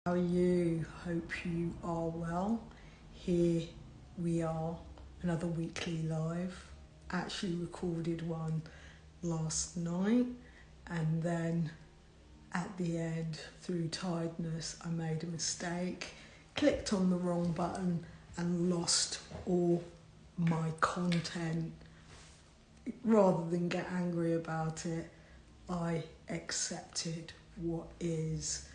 How are you? Hope you are well. Here we are, another weekly live. Actually recorded one last night, and then at the end, through tiredness, I made a mistake, clicked on the wrong button and lost all my content. Rather than get angry about it, I accepted what is,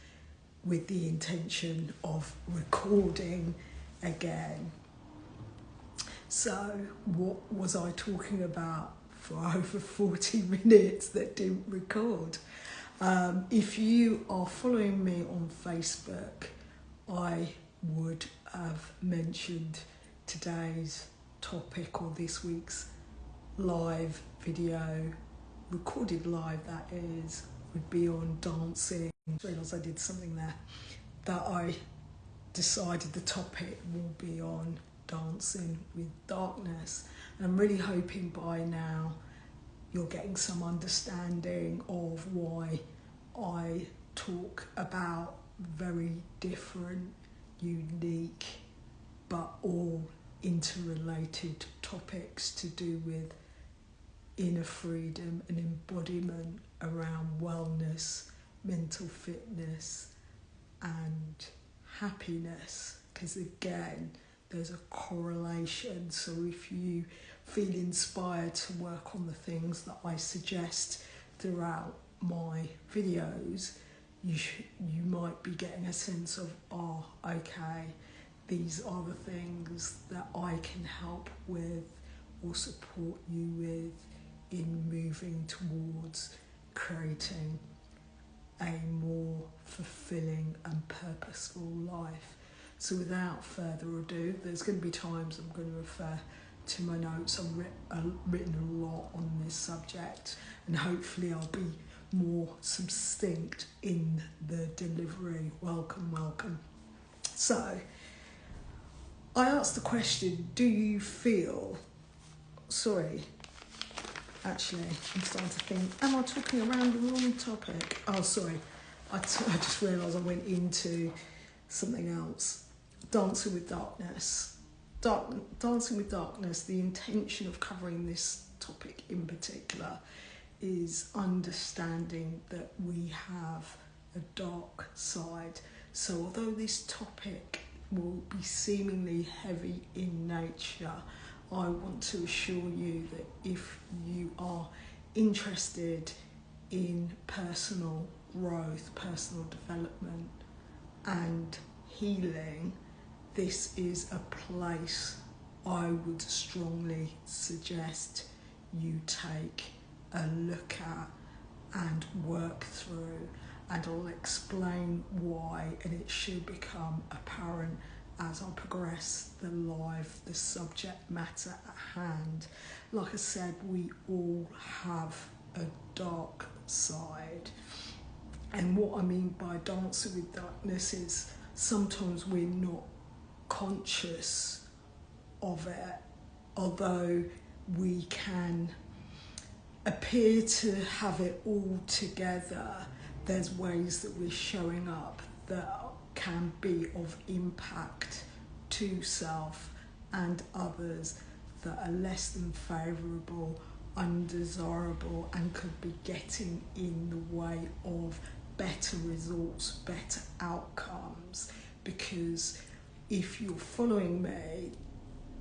with the intention of recording again. So what was I talking about for over 40 minutes that didn't record? If you are following me on Facebook, I would have mentioned today's topic, or this week's live video, recorded live that is, would be on dancing. I realised I did something there, that I decided the topic will be on dancing with darkness. And I'm really hoping by now you're getting some understanding of why I talk about very different, unique, but all interrelated topics to do with inner freedom and embodiment around wellness, mental fitness and happiness. Because again, there's a correlation. So if you feel inspired to work on the things that I suggest throughout my videos, you might be getting a sense of, oh, okay, these are the things that I can help with or support you with in moving towards creating a more fulfilling and purposeful life. So without further ado, there's going to be times I'm going to refer to my notes. I've written a lot on this subject, and hopefully I'll be more succinct in the delivery. Welcome. So I asked the question, do you feel, actually, I'm starting to think, am I talking around the wrong topic? Oh, sorry. I just realised I went into something else. Dancing with darkness. Dancing with darkness, the intention of covering this topic in particular is understanding that we have a dark side. So although this topic will be seemingly heavy in nature, I want to assure you that if you are interested in personal growth, personal development and healing, this is a place I would strongly suggest you take a look at and work through, and I'll explain why, and it should become apparent as I progress the subject matter at hand. Like I said, we all have a dark side. And what I mean by dancing with darkness is sometimes we're not conscious of it, although we can appear to have it all together. There's ways that we're showing up that can be of impact to self and others that are less than favourable, undesirable, and could be getting in the way of better results, better outcomes. Because if you're following me,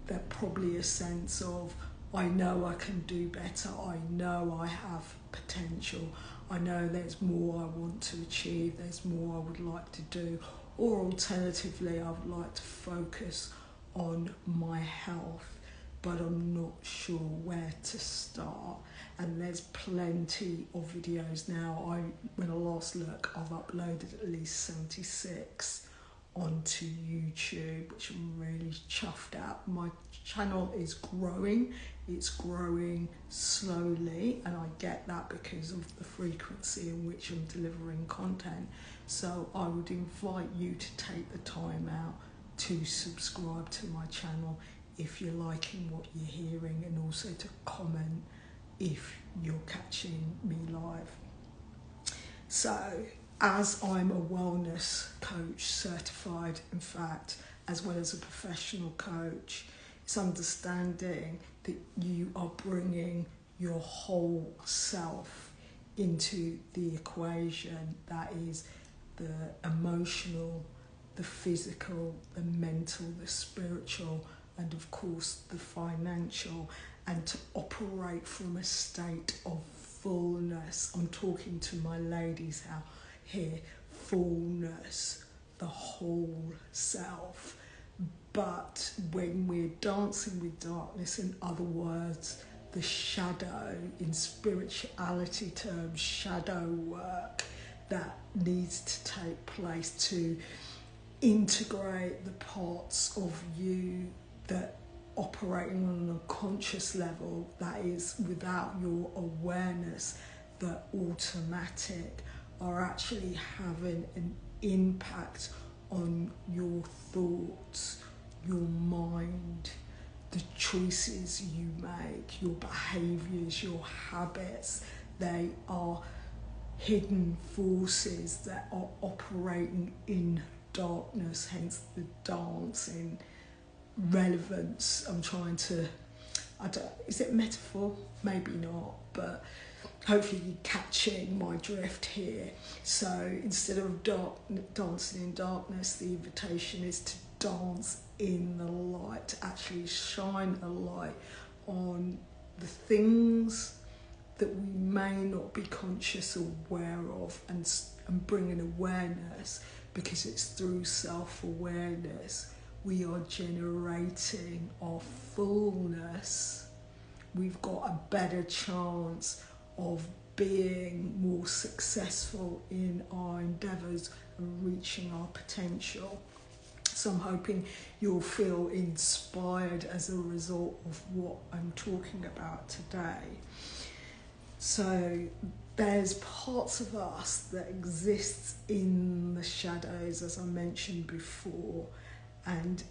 there's probably a sense of, I know I can do better, I know I have potential, I know there's more I want to achieve, there's more I would like to do, or alternatively I would like to focus on my health, but I'm not sure where to start. And there's plenty of videos now. When I last look, I've uploaded at least 76 onto YouTube, which I'm really chuffed at. My channel is growing. It's growing slowly, and I get that because of the frequency in which I'm delivering content. So I would invite you to take the time out to subscribe to my channel if you're liking what you're hearing, and also to comment if you're catching me live. So as I'm a wellness coach, certified, in fact, as well as a professional coach, it's understanding that you are bringing your whole self into the equation. That is the emotional, the physical, the mental, the spiritual, and of course the financial, and to operate from a state of fullness. I'm talking to my ladies out here, fullness, the whole self. But when we're dancing with darkness, in other words, the shadow, in spirituality terms, shadow work that needs to take place to integrate the parts of you that operating on an unconscious level, that is without your awareness, that automatic, are actually having an impact on your thoughts, your mind, the choices you make, your behaviours, your habits. They are hidden forces that are operating in darkness, hence the dancing relevance. I'm trying to, is it metaphor? Maybe not, but hopefully you're catching my drift here. So instead of dancing in darkness, the invitation is to dance in the light, to actually shine a light on the things that we may not be conscious or aware of, and bring an awareness, because it's through self-awareness we are generating our fullness. We've got a better chance of being more successful in our endeavours and reaching our potential. So I'm hoping you'll feel inspired as a result of what I'm talking about today. So there's parts of us that exist in the shadows, as I mentioned before, and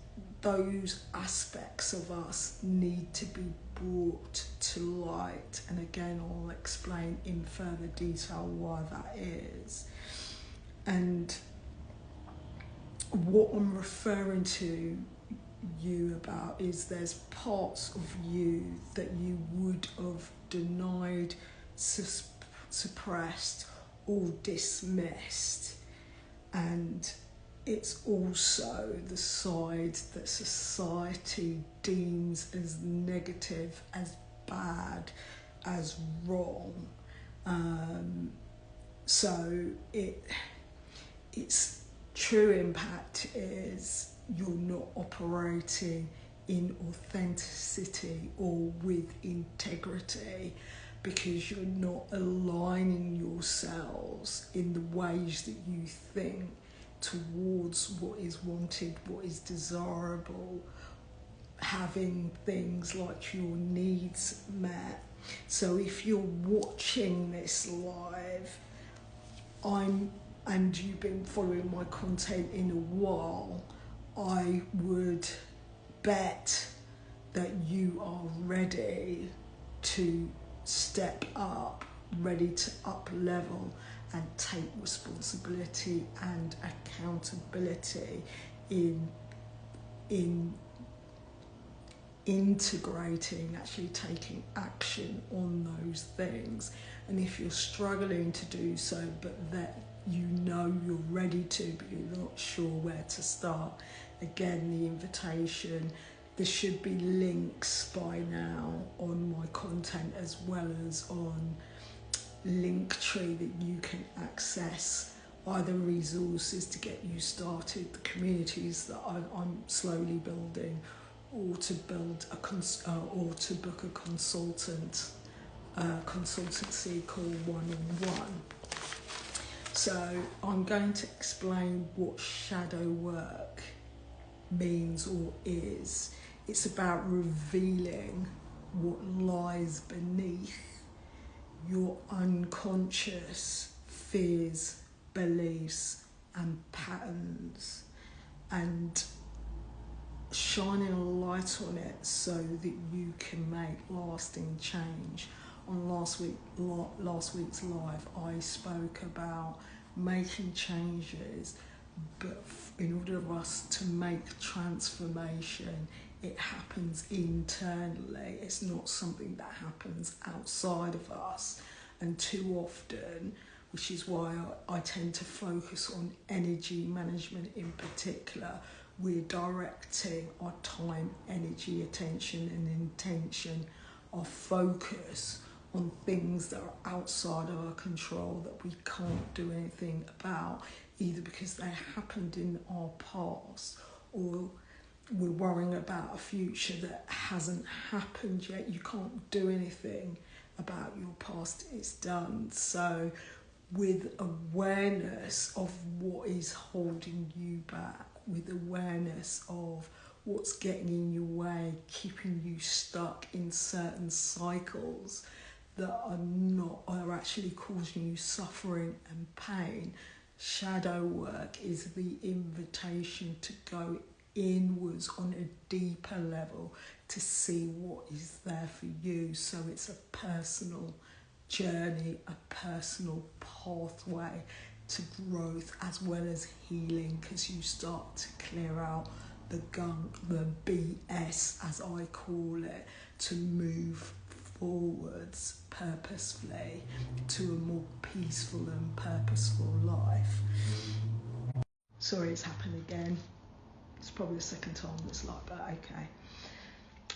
those aspects of us need to be brought to light. And again, I'll explain in further detail why that is. And what I'm referring to you about is there's parts of you that you would have denied, suppressed or dismissed, and it's also the side that society deems as negative, as bad, as wrong. So its true impact is you're not operating in authenticity or with integrity, because you're not aligning yourselves in the ways that you think towards what is wanted, what is desirable, having things like your needs met. So if you're watching this live, and you've been following my content in a while, I would bet that you are ready to step up, ready to up level and take responsibility and accountability in integrating, actually taking action on those things. And if you're struggling to do so, but that you know you're ready to, but you're not sure where to start, again, the invitation, there should be links by now on my content, as well as on Linktree, that you can access either resources to get you started, the communities that I'm slowly building, or to build or to book a consultancy called One-on-One. So I'm going to explain what shadow work means or is. It's about revealing what lies beneath your unconscious fears, beliefs and patterns, and shining a light on it so that you can make lasting change. On last week's live, I spoke about making changes, but in order for us to make transformation, it happens internally. It's not something that happens outside of us. And too often, which is why I tend to focus on energy management in particular, we're directing our time, energy, attention and intention, our focus on things that are outside of our control that we can't do anything about, either because they happened in our past or we're worrying about a future that hasn't happened yet. You can't do anything about your past, it's done. So with awareness of what is holding you back, with awareness of what's getting in your way, keeping you stuck in certain cycles that are actually causing you suffering and pain, shadow work is the invitation to go inwards on a deeper level to see what is there for you. So it's a personal journey, a personal pathway to growth as well as healing, because you start to clear out the gunk, the BS as I call it, to move forwards purposefully to a more peaceful and purposeful life. Sorry, it's happened again. It's probably the second time it's like that, okay.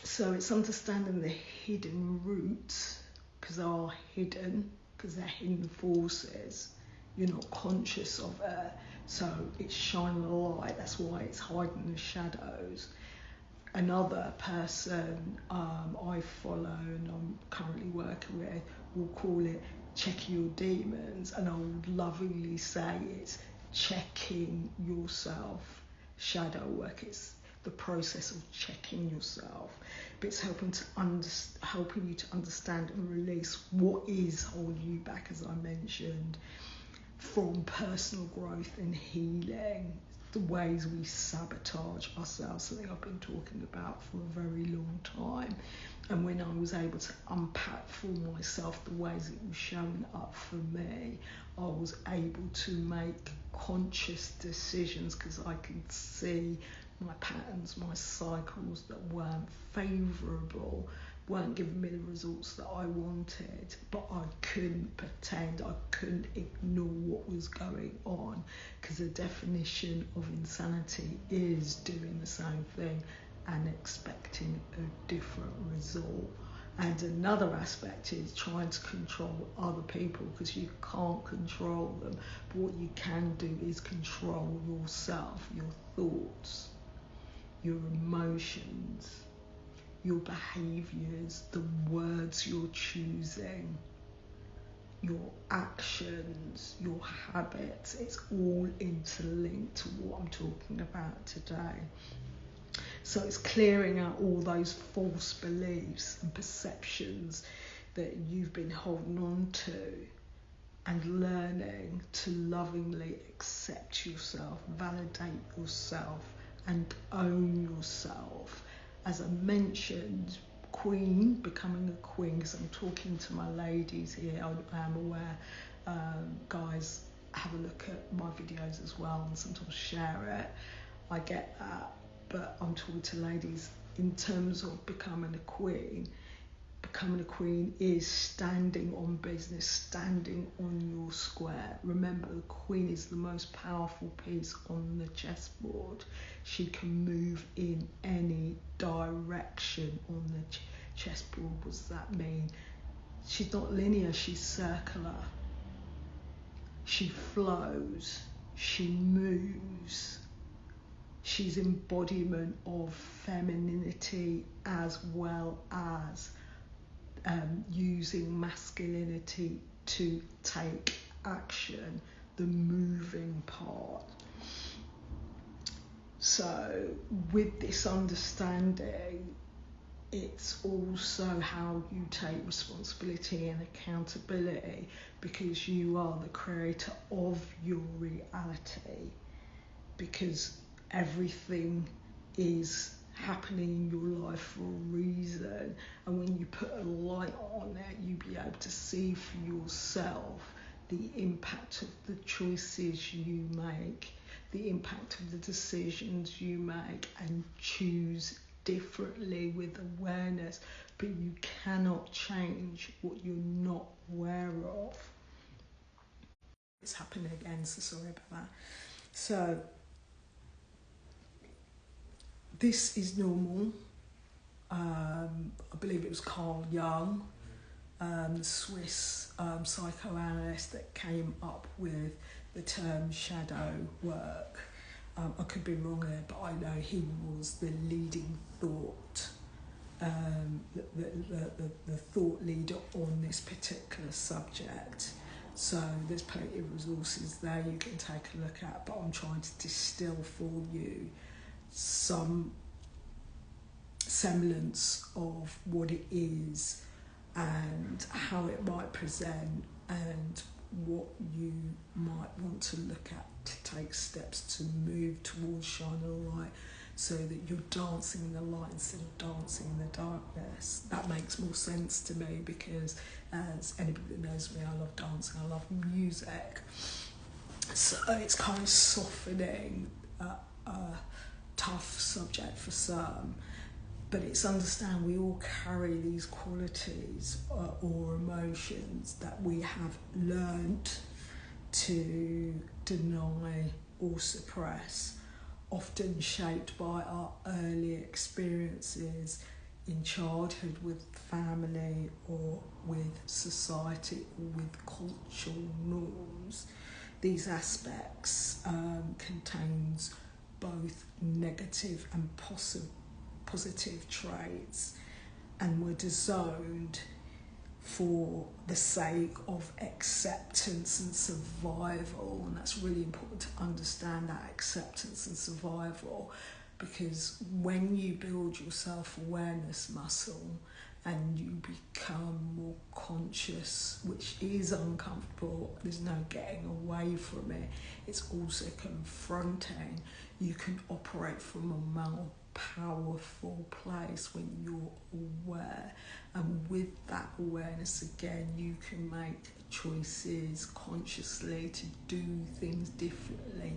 So it's understanding the hidden roots, because they are hidden, because they're hidden forces. You're not conscious of it, so it's shining a light. That's why it's hiding the shadows. Another person I follow and I'm currently working with will call it checking your demons, and I would lovingly say it's checking yourself. Shadow work is the process of checking yourself, but it's helping you to understand and release what is holding you back, as I mentioned, from personal growth and healing, the ways we sabotage ourselves, something I've been talking about for a very long time. And when I was able to unpack for myself the ways it was showing up for me, I was able to make conscious decisions, because I could see my patterns, my cycles that weren't favourable, weren't giving me the results that I wanted, but I couldn't pretend, I couldn't ignore what was going on, because the definition of insanity is doing the same thing and expecting a different result. And another aspect is trying to control other people, because you can't control them, but what you can do is control yourself, your thoughts, your emotions, your behaviours, the words you're choosing, your actions, your habits. It's all interlinked to what I'm talking about today. So it's clearing out all those false beliefs and perceptions that you've been holding on to, and learning to lovingly accept yourself, validate yourself, and own yourself. As I mentioned, becoming a queen, because I'm talking to my ladies here, I am aware, guys have a look at my videos as well and sometimes share it, I get that, but I'm talking to ladies in terms of becoming a queen. Becoming a queen is standing on business, standing on your square. Remember, the queen is the most powerful piece on the chessboard. She can move in any direction on the chessboard. What does that mean? She's not linear, she's circular. She flows, she moves. She's embodiment of femininity as well as using masculinity to take action, the moving part. So with this understanding, it's also how you take responsibility and accountability, because you are the creator of your reality, because everything is happening in your life for a reason, and when you put a light on it, you'll be able to see for yourself the impact of the choices you make, the impact of the decisions you make, and choose differently with awareness. But you cannot change what you're not aware of. It's happening again, so sorry about that. So this is normal. I believe it was Carl Jung, Swiss psychoanalyst, that came up with the term shadow work. I could be wrong there, but I know he was the leading thought, the thought leader on this particular subject. So there's plenty of resources there you can take a look at, but I'm trying to distill for you some semblance of what it is and how it might present and what you might want to look at to take steps to move towards shining a light, so that you're dancing in the light instead of dancing in the darkness. That makes more sense to me, because as anybody that knows me, I love dancing, I love music. So it's kind of softening a tough subject for some, but it's understand we all carry these qualities or emotions that we have learned to deny or suppress, often shaped by our early experiences in childhood with family or with society or with cultural norms. These aspects contains both negative and positive traits, and were designed for the sake of acceptance and survival. And that's really important to understand, that acceptance and survival, because when you build your self-awareness muscle and you become more conscious, which is uncomfortable, there's no getting away from it, it's also confronting. You can operate from a more powerful place when you're aware, and with that awareness again you can make choices consciously to do things differently,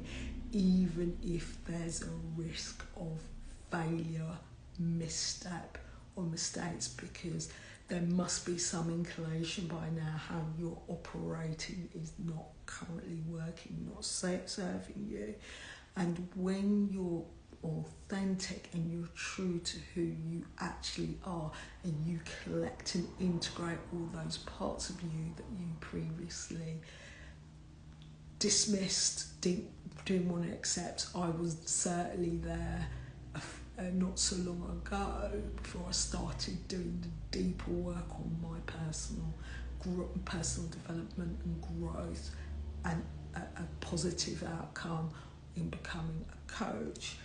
even if there's a risk of failure, misstep or mistakes, because there must be some inclination by now how you're operating is not currently working, not serving you. And when you're authentic and you're true to who you actually are, and you collect and integrate all those parts of you that you previously dismissed, didn't want to accept. I was certainly there not so long ago, before I started doing the deeper work on my personal development and growth, and a positive outcome in becoming a coach.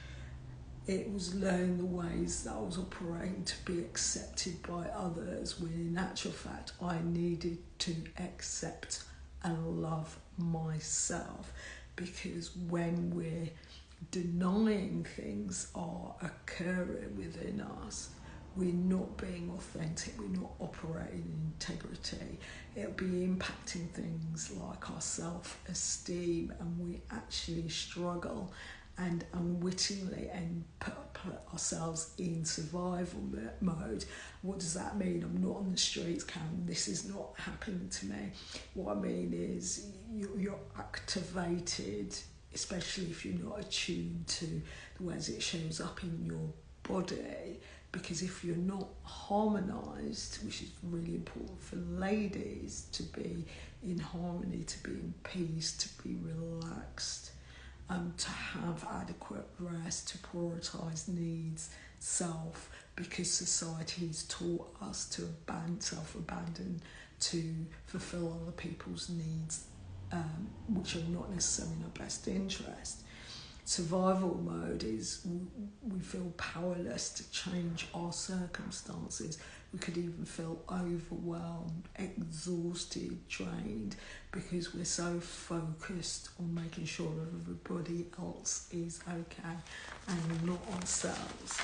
It was learning the ways that I was operating to be accepted by others, when in actual fact I needed to accept and love myself. Because when we're denying things are occurring within us, we're not being authentic, we're not operating in integrity. It'll be impacting things like our self-esteem, and we actually struggle and unwittingly and put ourselves in survival mode. What does that mean? I'm not on the streets, Karen. This is not happening to me. What I mean is you're activated, especially if you're not attuned to the ways it shows up in your body. Because if you're not harmonised, which is really important for ladies, to be in harmony, to be in peace, to be relaxed, to have adequate rest, to prioritise needs, self, because society's taught us to self-abandon, to fulfil other people's needs, which are not necessarily in our best interest. Survival mode is we feel powerless to change our circumstances. We could even feel overwhelmed, exhausted, drained, because we're so focused on making sure that everybody else is okay and not ourselves.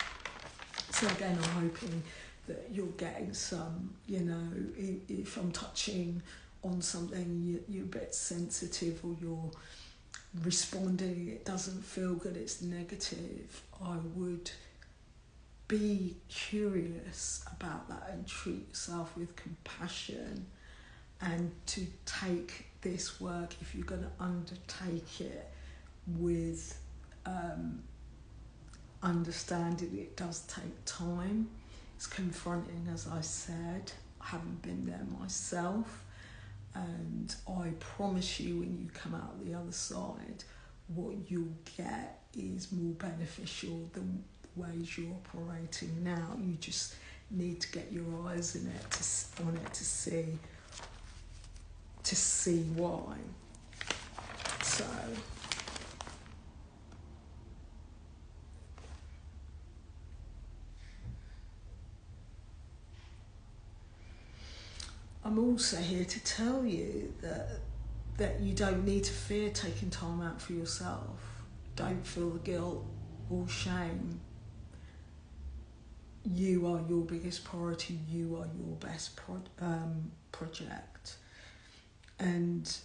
So again, I'm hoping that you're getting some, if I'm touching on something, you're a bit sensitive, or you're responding, it doesn't feel good, it's negative, I would be curious about that and treat yourself with compassion, and to take this work, if you're going to undertake it, with understanding it does take time. It's confronting, as I said. I haven't been there myself, and I promise you, when you come out the other side, what you'll get is more beneficial than the ways you're operating now. You just need to get your eyes on it to see why. So I'm also here to tell you that you don't need to fear taking time out for yourself. Don't feel the guilt or shame. You are your biggest priority. You are your best project. And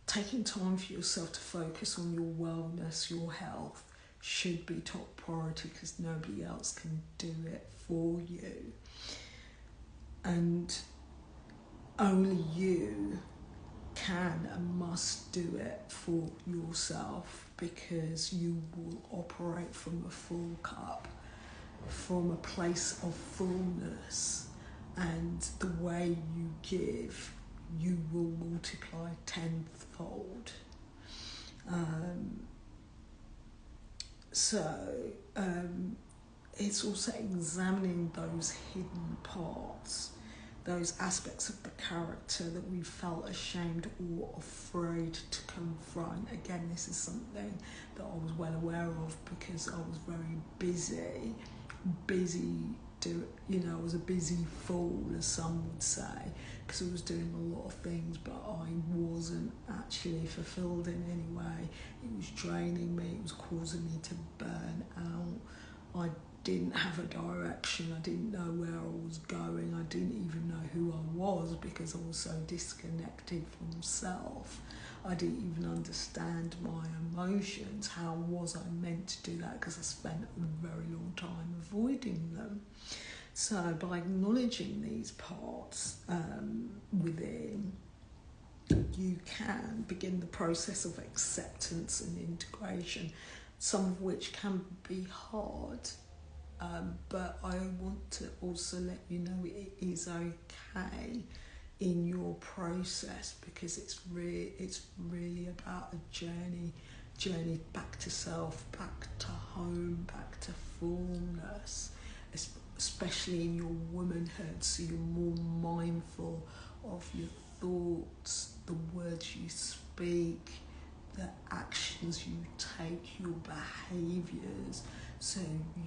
taking time for yourself to focus on your wellness, your health, should be top priority, because nobody else can do it for you. And only you can and must do it for yourself, because you will operate from a full cup, from a place of fullness, and the way you give, you will multiply tenfold. It's also examining those hidden parts, those aspects of the character that we felt ashamed or afraid to confront. Again, this is something that I was well aware of, because I was very busy, I was a busy fool, as some would say, because I was doing a lot of things, but I wasn't actually fulfilled in any way. It was draining me, it was causing me to burn out. I didn't have a direction, I didn't know where I was going, I didn't even know who I was, because I was so disconnected from self. I didn't even understand my emotions. How was I meant to do that? Because I spent a very long time avoiding them. So by acknowledging these parts within, you can begin the process of acceptance and integration, some of which can be hard. But I want to also let you know it is okay in your process, because it's really about a journey back to self, back to home, back to fullness, especially in your womanhood. So you're more mindful of your thoughts, the words you speak, the actions you take, your behaviours. So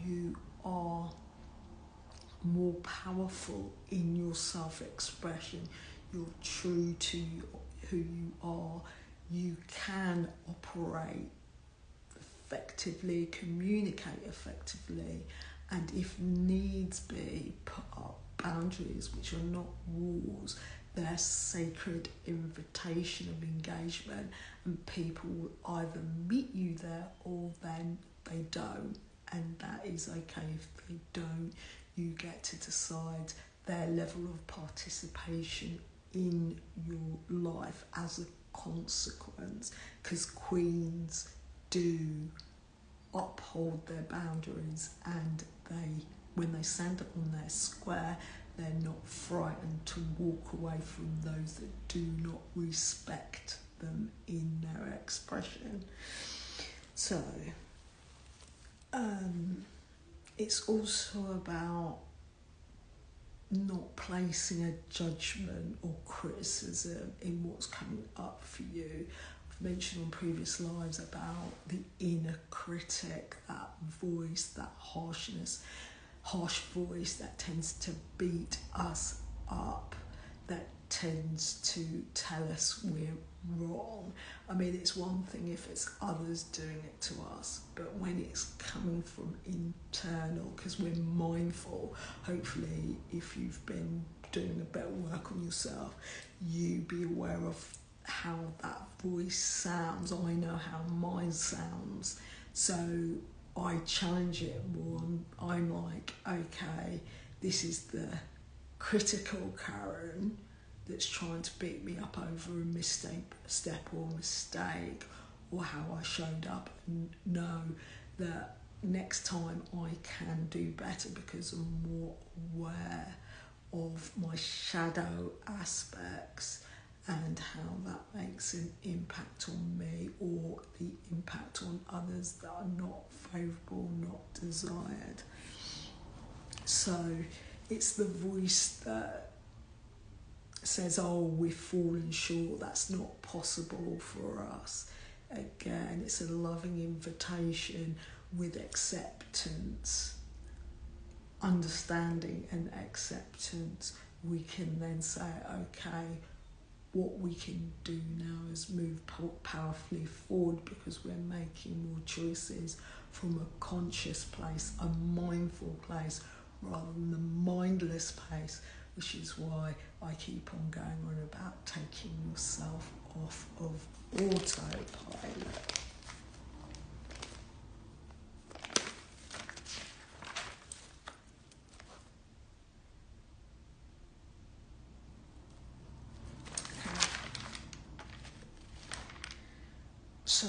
you are more powerful in your self-expression. You're true to who you are. You can operate effectively, communicate effectively, and if needs be, put up boundaries, which are not walls. They're sacred invitation of engagement, and people will either meet you there or then they don't, and that is okay. If they don't, you get to decide their level of participation in your life as a consequence, because queens do uphold their boundaries, and when they stand up on their square, they're not frightened to walk away from those that do not respect them in their expression. So it's also about not placing a judgment or criticism in what's coming up for you. I've mentioned on previous lives about the inner critic, that voice, that harsh voice that tends to beat us up, that tends to tell us we're wrong. I mean, it's one thing if it's others doing it to us, but when it's coming from internal, because we're mindful, hopefully if you've been doing a better work on yourself, you be aware of how that voice sounds. I know how mine sounds, so I challenge it more. I'm like, okay, this is the critical Karen that's trying to beat me up over a step or mistake or how I showed up, and know that next time I can do better because I'm more aware of my shadow aspects and how that makes an impact on me or the impact on others that are not favourable, not desired. So it's the voice that says, oh, we've fallen short, that's not possible for us. Again, it's a loving invitation with acceptance, understanding and acceptance. We can then say, okay, what we can do now is move powerfully forward because we're making more choices from a conscious place, a mindful place, rather than the mindless place, which is why I keep on going on about taking yourself off of autopilot. So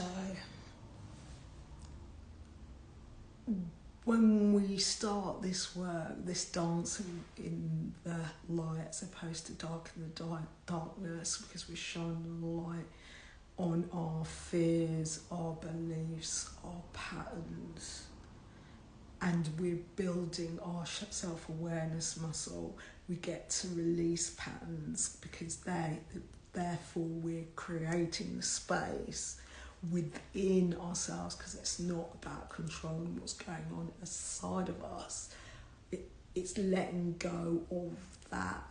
when we start this work, this dancing in the light as opposed to dark in the darkness, because we shine the light on our fears, our beliefs, our patterns, and we're building our self-awareness muscle, we get to release patterns because therefore we're creating space within ourselves, because it's not about controlling what's going on outside of us. It's letting go of that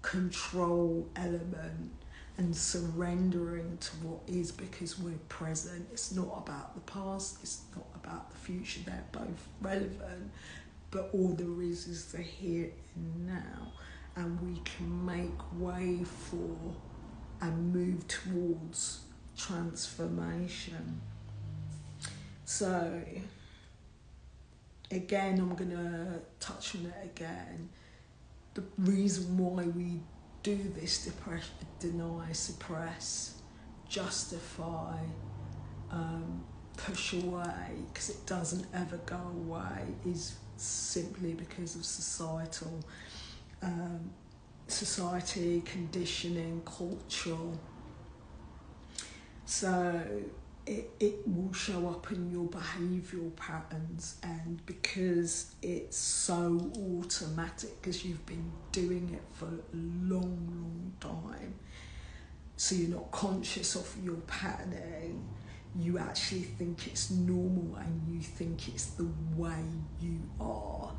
control element and surrendering to what is, because we're present. It's not about the past, it's not about the future, they're both relevant, but all there is the here and now, and we can make way for and move towards transformation. So again, I'm going to touch on it again. The reason why we do this, depress, deny, suppress, justify, push away, because it doesn't ever go away, is simply because of society, conditioning, cultural. So it will show up in your behavioural patterns, and because it's so automatic, because you've been doing it for a long time, so you're not conscious of your patterning, you actually think it's normal and you think it's the way you are.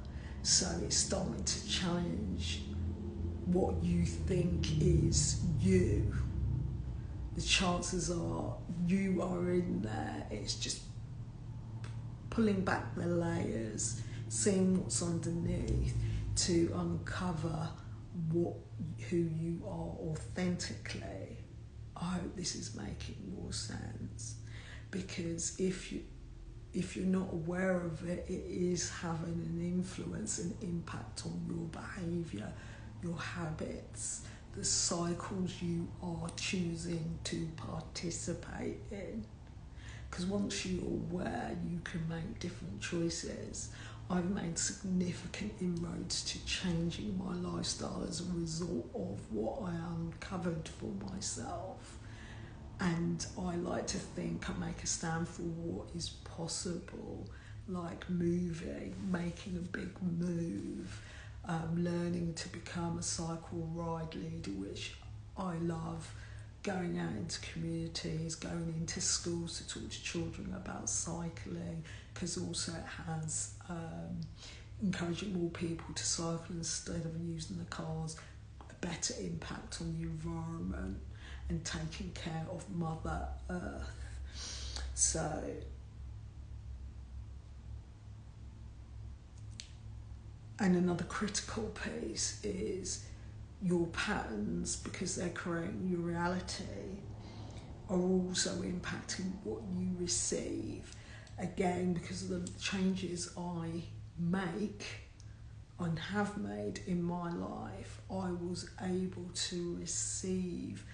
So it's starting to challenge what you think is you. The chances are you are in there. It's just pulling back the layers, seeing what's underneath to uncover who you are authentically. I hope this is making more sense, because if you're not aware of it, it is having an influence and impact on your behaviour, your habits, the cycles you are choosing to participate in. Because once you're aware, you can make different choices. I've made significant inroads to changing my lifestyle as a result of what I uncovered for myself. And I like to think I make a stand for what is possible, like moving, making a big move, learning to become a cycle ride leader, which I love, going out into communities, going into schools to talk to children about cycling, because also it has encouraging more people to cycle instead of using the cars, a better impact on the environment and taking care of Mother Earth. So and another critical piece is your patterns, because they're creating your reality, are also impacting what you receive. Again, because of the changes I make and have made in my life, I was able to receive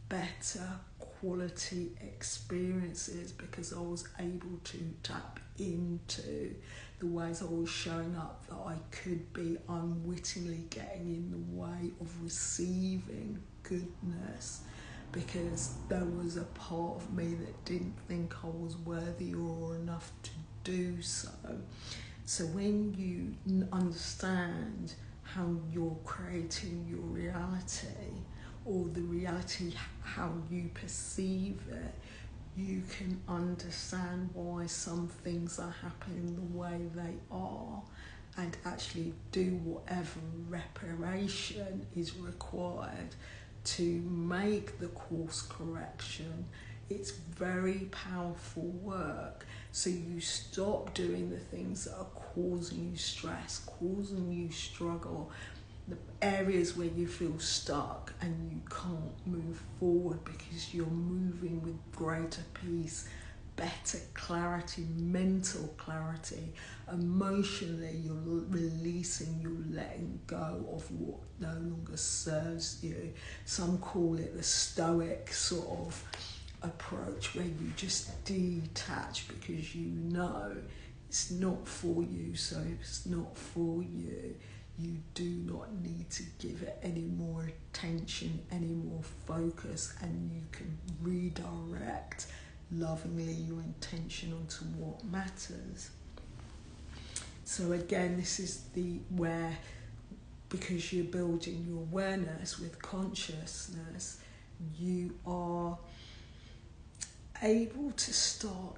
better quality experiences because I was able to tap into the ways I was showing up that I could be unwittingly getting in the way of receiving goodness, because there was a part of me that didn't think I was worthy or enough to do so. So when you understand how you're creating your reality, or the reality how you perceive it, you can understand why some things are happening the way they are, and actually do whatever reparation is required to make the course correction. It's very powerful work. So you stop doing the things that are causing you stress, causing you struggle, the areas where you feel stuck and you can't move forward because you're moving with greater peace, better clarity, mental clarity. Emotionally, you're releasing, you're letting go of what no longer serves you. Some call it the stoic sort of approach, where you just detach because you know it's not for you. So if it's not for you, you do not need to give it any more attention, any more focus, and you can redirect lovingly your intention onto what matters. So again, this is where, because you're building your awareness with consciousness, you are able to start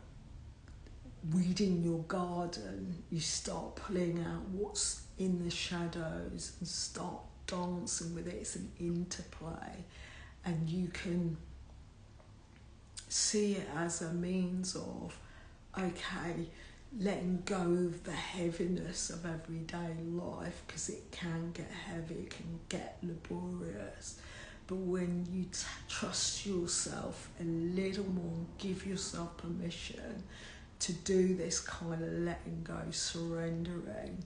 weeding your garden. You start pulling out what's in the shadows and start dancing with it. It's an interplay, and you can see it as a means of, okay, letting go of the heaviness of everyday life, because it can get heavy, it can get laborious. But when you trust yourself a little more, give yourself permission to do this kind of letting go, surrendering,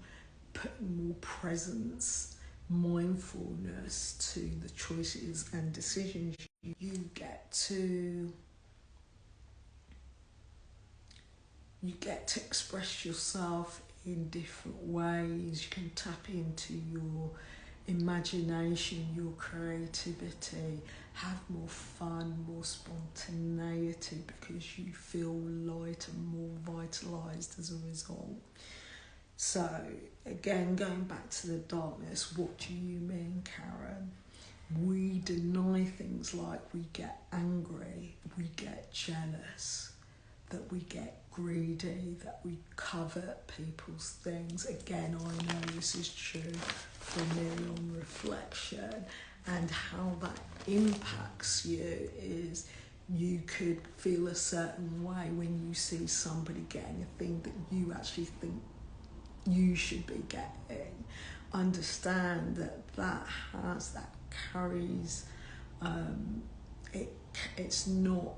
putting more presence, mindfulness to the choices and decisions, you get to express yourself in different ways. You can tap into your imagination, your creativity, have more fun, more spontaneity, because you feel lighter, more vitalised as a result. So again, going back to the darkness, what do you mean, Karen? We deny things like we get angry, we get jealous, that we get greedy, that we covet people's things. Again, I know this is true for me on reflection, and how that impacts you is you could feel a certain way when you see somebody getting a thing that you actually think you should be getting. Understand that carries, it's not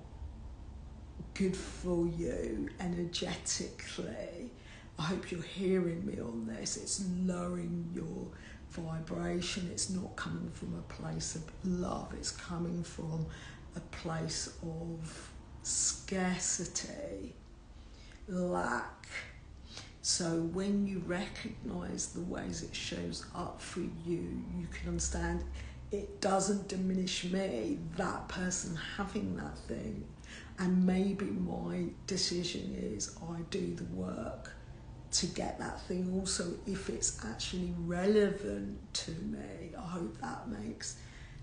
good for you energetically. I hope you're hearing me on this. It's lowering your vibration. It's not coming from a place of love. It's coming from a place of scarcity, lack. So when you recognise the ways it shows up for you, you can understand it doesn't diminish me, that person having that thing. And maybe my decision is I do the work to get that thing also, if it's actually relevant to me. I hope that makes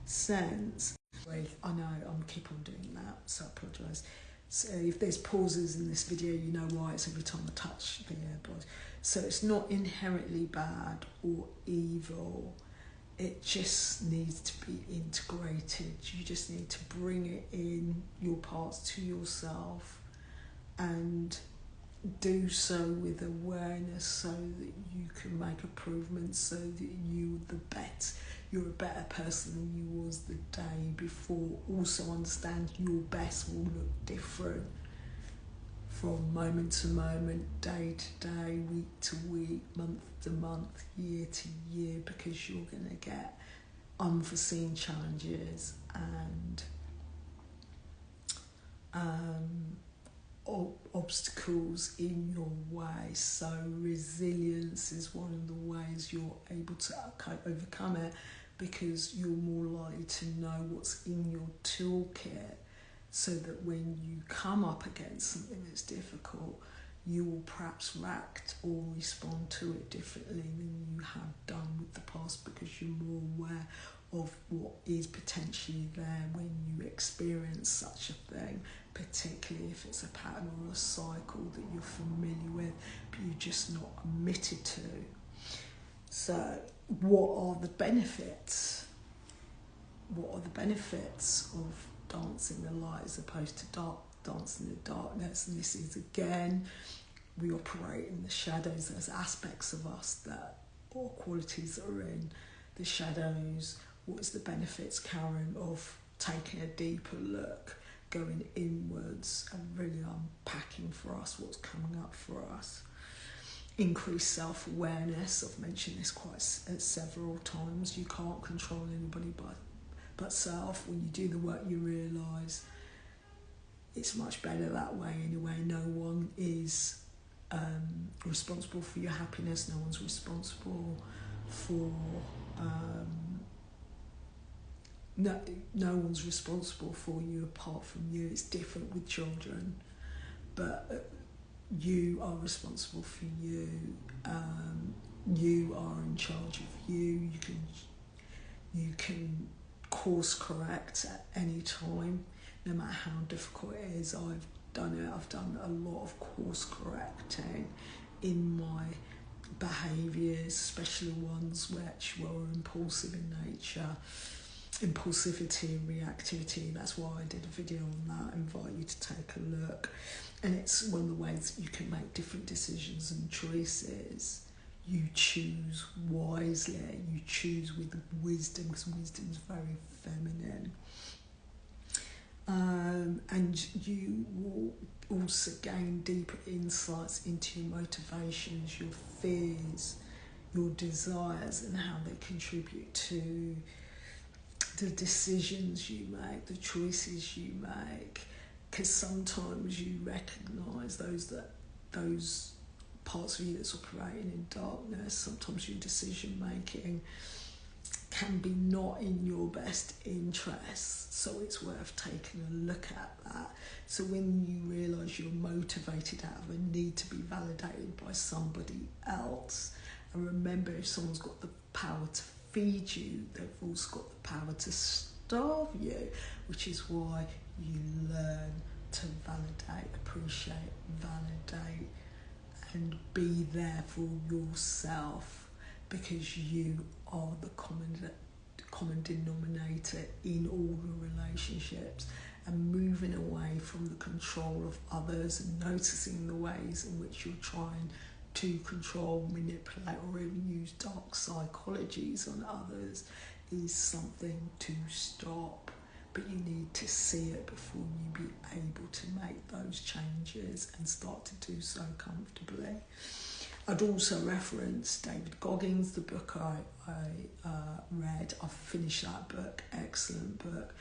sense. I know I'm keep on doing that, so I apologise. So if there's pauses in this video, you know why. It's every time I touch the AirPods. So it's not inherently bad or evil. It just needs to be integrated. You just need to bring it in, your parts, to yourself, and do so with awareness, so that you can make improvements, so that you're a better person than you was the day before. Also understand your best will look different from moment to moment, day to day, week to week, month to month, year to year, because you're going to get unforeseen challenges and obstacles in your way. So resilience is one of the ways you're able to overcome it, because you're more likely to know what's in your toolkit, so that when you come up against something that's difficult, you will perhaps react or respond to it differently than you have done with the past, because you're more aware of what is potentially there when you experience such a thing, particularly if it's a pattern or a cycle that you're familiar with but you're just not committed to. So what are the benefits? What are the benefits of dancing the light as opposed to dancing the darkness? And this is, again, we operate in the shadows. There's aspects of us that, or qualities that are in the shadows. What is the benefits, Karen, of taking a deeper look, going inwards and really unpacking for us what's coming up for us? Increased self-awareness. I've mentioned this quite several times. You can't control anybody but self. When you do the work, you realise it's much better that way anyway. No one is responsible for your happiness. No one's responsible for no one's responsible for you apart from you. It's different with children, but you are responsible for you. You are in charge of you. You can course correct at any time, no matter how difficult it is. I've done it. I've done a lot of course correcting in my behaviours, especially ones which were impulsive in nature. Impulsivity and reactivity, that's why I did a video on that. I invite you to take a look. And it's one of the ways that you can make different decisions and choices. You choose wisely, you choose with wisdom, because wisdom is very feminine. And you will also gain deeper insights into your motivations, your fears, your desires, and how they contribute to the decisions you make, the choices you make. Because sometimes you recognise those parts of you that's operating in darkness. Sometimes your decision making can be not in your best interest, so it's worth taking a look at that. So when you realise you're motivated out of a need to be validated by somebody else, and remember, if someone's got the power to feed you, they've also got the power to starve you, which is why you learn to validate, appreciate, validate, and be there for yourself, because you are the common denominator in all the relationships. And moving away from the control of others and noticing the ways in which you're trying to control, manipulate, or even use dark psychologies on others is something to stop. But you need to see it before you be able to make those changes and start to do so comfortably. I'd also reference David Goggins, the book I read. I've finished that book, excellent book.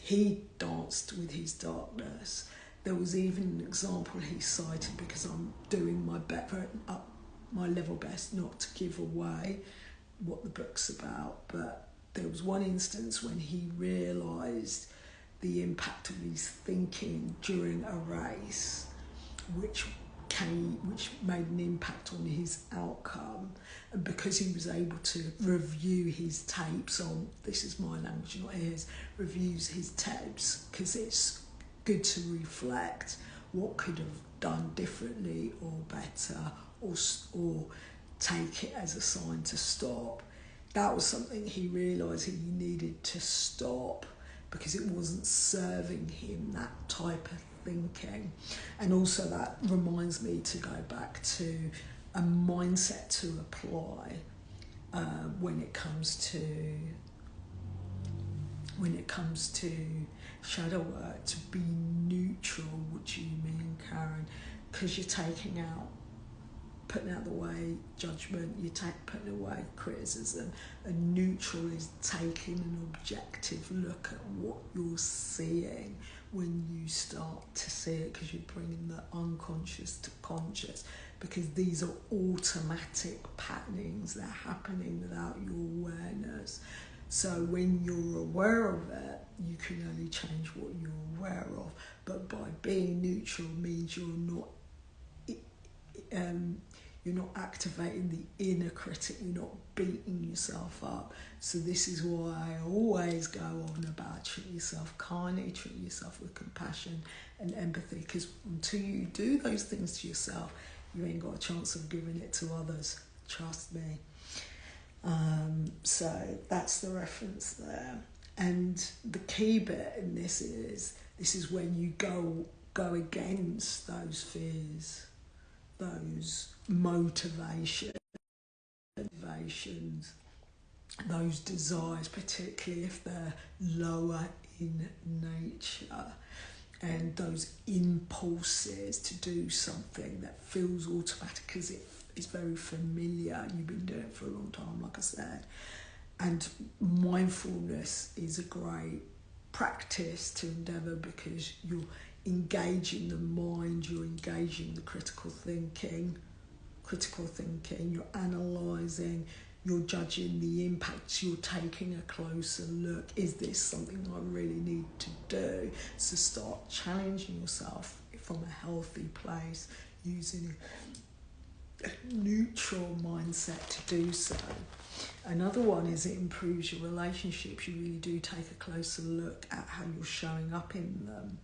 He danced with his darkness. There was even an example he cited, because I'm doing my level best not to give away what the book's about, but there was one instance when he realised the impact of his thinking during a race, which made an impact on his outcome. And because he was able to review his tapes on, this is my language, not his, reviews his tapes, because it's good to reflect what could have done differently or better, or take it as a sign to stop. That was something he realised he needed to stop, because it wasn't serving him, that type of thinking. And also that reminds me to go back to a mindset to apply. when it comes to shadow work, to be neutral. What do you mean, Karen? Because you're putting out the way judgment, putting away criticism, and neutral is taking an objective look at what you're seeing when you start to see it, because you're bringing the unconscious to conscious, because these are automatic patternings, they're happening without your awareness. So when you're aware of it, you can only change what you're aware of. But by being neutral means you're not activating the inner critic, you're not beating yourself up. So this is why I always go on about treat yourself kindly, treat yourself with compassion and empathy, because until you do those things to yourself, you ain't got a chance of giving it to others, trust me. So that's the reference there. And the key bit in this is when you go against those fears, those motivations, those desires, particularly if they're lower in nature, and those impulses to do something that feels automatic because it is very familiar. You've been doing it for a long time, like I said. And mindfulness is a great practice to endeavour, because you're engaging the mind, you're engaging the critical thinking, you're analysing, you're judging the impacts, you're taking a closer look. Is this something I really need to do? So start challenging yourself from a healthy place, using a neutral mindset to do so. Another one is it improves your relationships. You really do take a closer look at how you're showing up in them.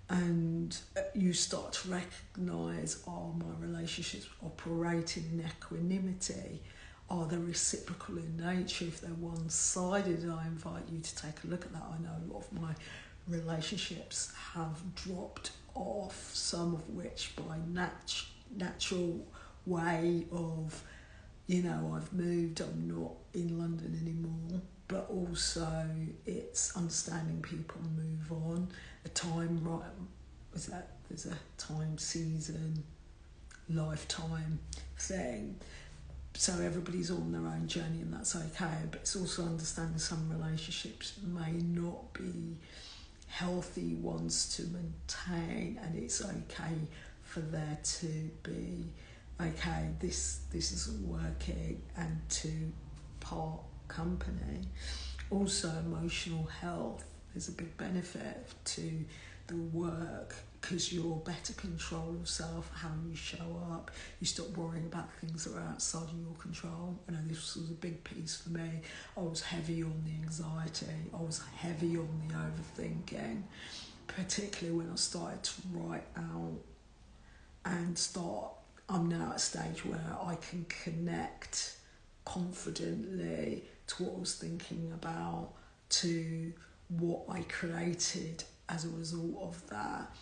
And you start to recognise, are my relationships operating in equanimity? Are they reciprocal in nature? If they're one-sided, I invite you to take a look at that. I know a lot of my relationships have dropped off, some of which by natural way of, I've moved, I'm not in London anymore, but also it's understanding people move on. There's a time, season, lifetime thing. So everybody's on their own journey, and that's okay. But it's also understanding some relationships may not be healthy ones to maintain, and it's okay for there to be, okay, this isn't working, and to part company. Also, emotional health, there's a big benefit to the work, because you're better control yourself, how you show up. You stop worrying about things that are outside of your control. I know this was a big piece for me. I was heavy on the anxiety. I was heavy on the overthinking, particularly when I started to write out and I'm now at a stage where I can connect confidently to what I was thinking about, to what I created as a result of that.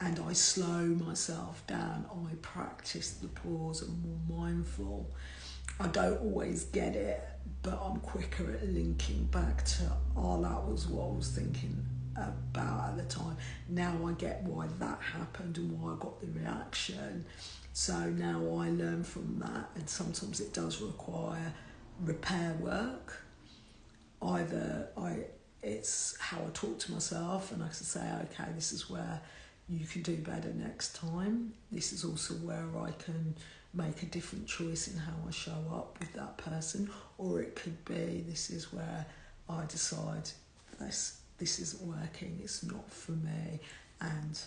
And I slow myself down. I practice the pause and more mindful. I don't always get it, but I'm quicker at linking back to, that was what I was thinking about at the time. Now I get why that happened and why I got the reaction. So now I learn from that, and sometimes it does require repair work. It's how I talk to myself, and I can say, okay, this is where you can do better next time. This is also where I can make a different choice in how I show up with that person. Or it could be, this is where I decide this isn't working, it's not for me, and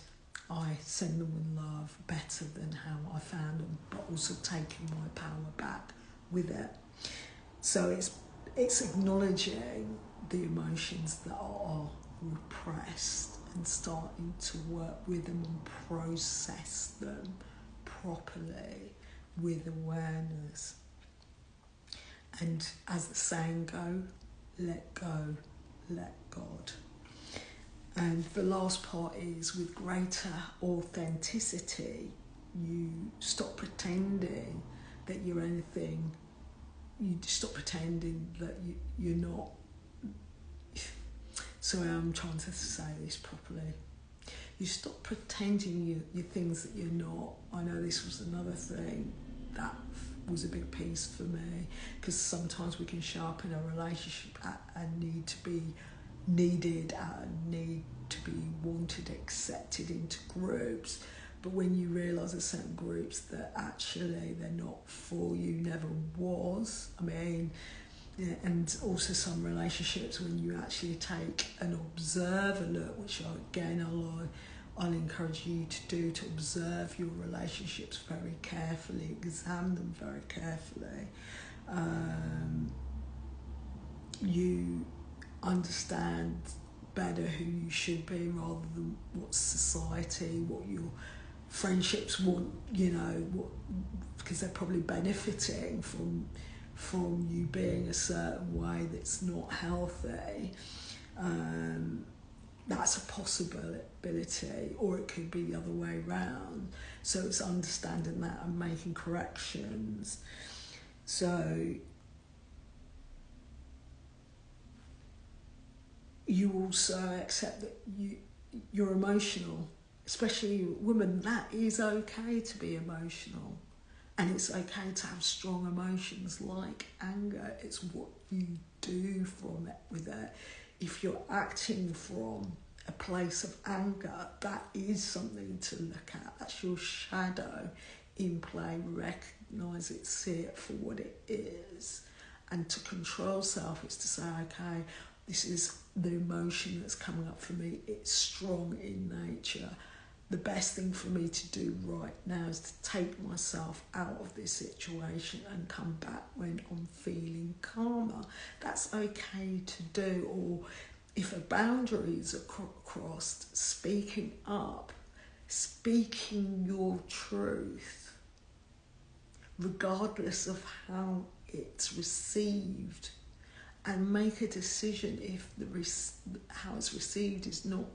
I send them with love better than how I found them, but also taking my power back with it. So it's acknowledging the emotions that are repressed and starting to work with them and process them properly with awareness. And as the saying goes, let go, let God. And the last part is, with greater authenticity, you stop pretending that you're anything you stop pretending that you're not. Sorry, I'm trying to say this properly. You stop pretending you're things that you're not. I know this was another thing that was a big piece for me, because sometimes we can show up in a relationship and need to be needed and need to be wanted, accepted into groups. But when you realise there's certain groups that actually they're not for you, never was. I mean, yeah, and also some relationships when you actually take an observer look, which I'll encourage you to do, to observe your relationships very carefully, examine them very carefully. You understand better who you should be rather than what society, what your friendships want, because they're probably benefiting from you being a certain way that's not healthy. That's a possibility, or it could be the other way around. So it's understanding that and making corrections. So you also accept that you're emotional, especially women. That is okay to be emotional. And it's okay to have strong emotions like anger. It's what you do with it. If you're acting from a place of anger, that is something to look at. That's your shadow in play. Recognise it, see it for what it is. And to control self is to say, okay, this is the emotion that's coming up for me. It's strong in nature. The best thing for me to do right now is to take myself out of this situation and come back when I'm feeling calmer. That's okay to do. Or if a boundary is crossed, speaking up, speaking your truth, regardless of how it's received, and make a decision if how it's received is not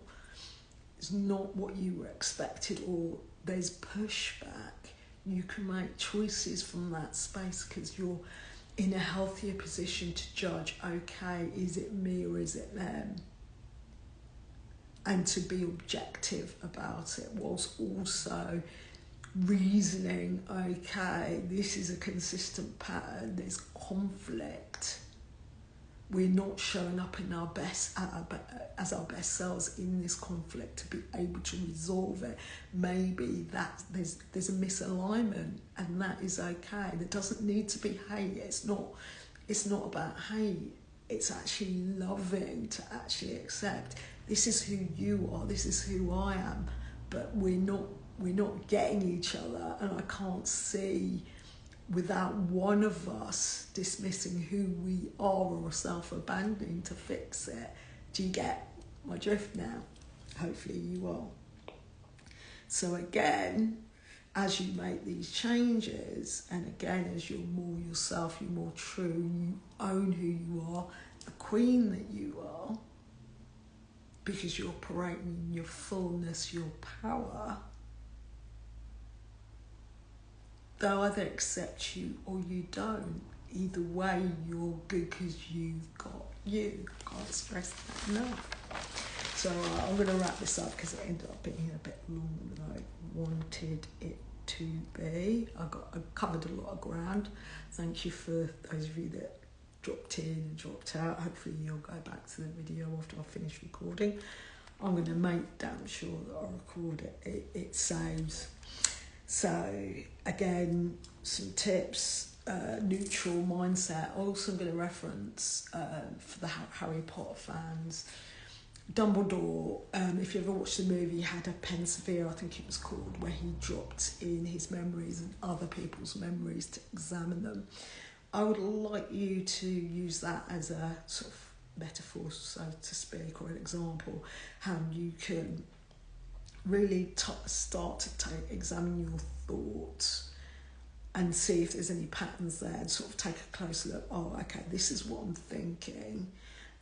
what you were expected, or there's pushback. You can make choices from that space because you're in a healthier position to judge, okay, is it me or is it them? And to be objective about it, whilst also reasoning, okay, this is a consistent pattern, there's conflict. We're not showing up in our best as our best selves in this conflict to be able to resolve it. Maybe that there's a misalignment, and that is okay. There doesn't need to be hate. It's not about hate. It's actually loving, to actually accept this is who you are, this is who I am, but we're not getting each other, and I can't see without one of us dismissing who we are or self-abandoning to fix it. Do you get my drift now? Hopefully you will. So again, as you make these changes, and again, as you're more yourself, you're more true, you own who you are, the queen that you are, because you're operating in your fullness, your power, they'll either accept you or you don't. Either way, you're good because you've got you. I can't stress that enough. So I'm going to wrap this up because it ended up being a bit longer than I wanted it to be. I covered a lot of ground. Thank you for those of you that dropped in and dropped out. Hopefully you'll go back to the video after I finish recording. I'm going to make damn sure that I record it saves. So again, some tips, neutral mindset. Also I'm going to reference for the Harry Potter fans, Dumbledore, if you ever watched the movie, had a Pensevere, I think it was called, where he dropped in his memories and other people's memories to examine them. I would like you to use that as a sort of metaphor, so to speak, or an example, how you can really start to examine your thoughts and see if there's any patterns there, and sort of take a closer look. Oh, okay, this is what I'm thinking,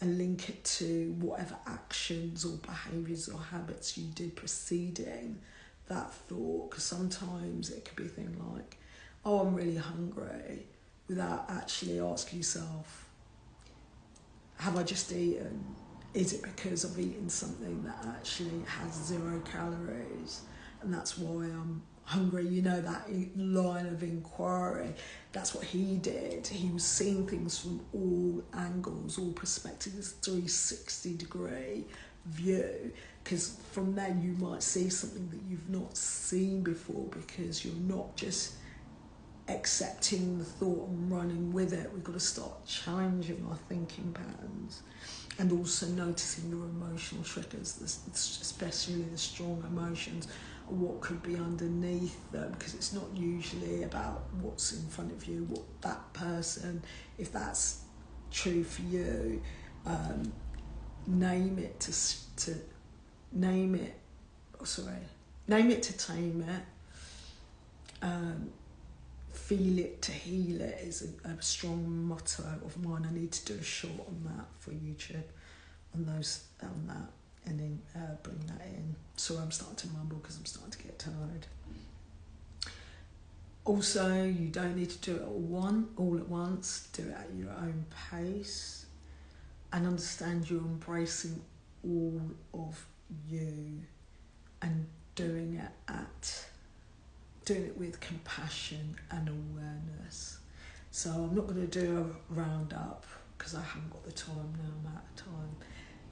and link it to whatever actions or behaviours or habits you did preceding that thought. Because sometimes it could be a thing like, oh, I'm really hungry, without actually asking yourself, have I just eaten? Is it because I've eaten something that actually has 0 calories and that's why I'm hungry? You know, that line of inquiry, that's what he did. He was seeing things from all angles, all perspectives, 360-degree view, because from there you might see something that you've not seen before, because you're not just accepting the thought and running with it. We've got to start challenging our thinking patterns, and also noticing your emotional triggers, especially the strong emotions, or what could be underneath them, because it's not usually about what's in front of you, what that person, if that's true for you, name it to name it, name it to tame it, feel it to heal it is a strong motto of mine. I need to do a short on that for YouTube, on that, and then bring that in. So I'm starting to mumble because I'm starting to get tired. Also, you don't need to do it all at once. Do it at your own pace, and understand you're embracing all of you, and doing it with compassion and awareness. So I'm not going to do a roundup because I haven't got the time now. I'm out of time.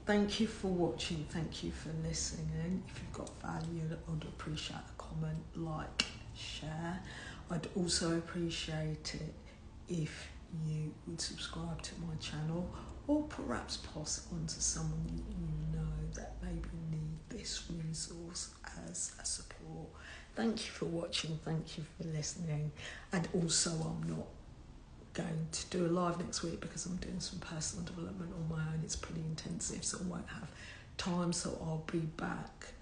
Thank you for watching. Thank you for listening. If you've got value, I'd appreciate a comment, like, share. I'd also appreciate it if you would subscribe to my channel, or perhaps pass it on to someone you know that maybe need this resource as a support. Thank you for watching, thank you for listening. And also, I'm not going to do a live next week because I'm doing some personal development on my own. It's pretty intensive, so I won't have time. So I'll be back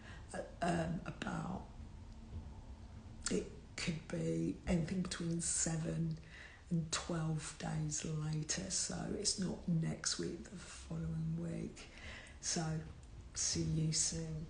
about, it could be anything between 7 and 12 days later. So it's not next week, the following week. So see you soon.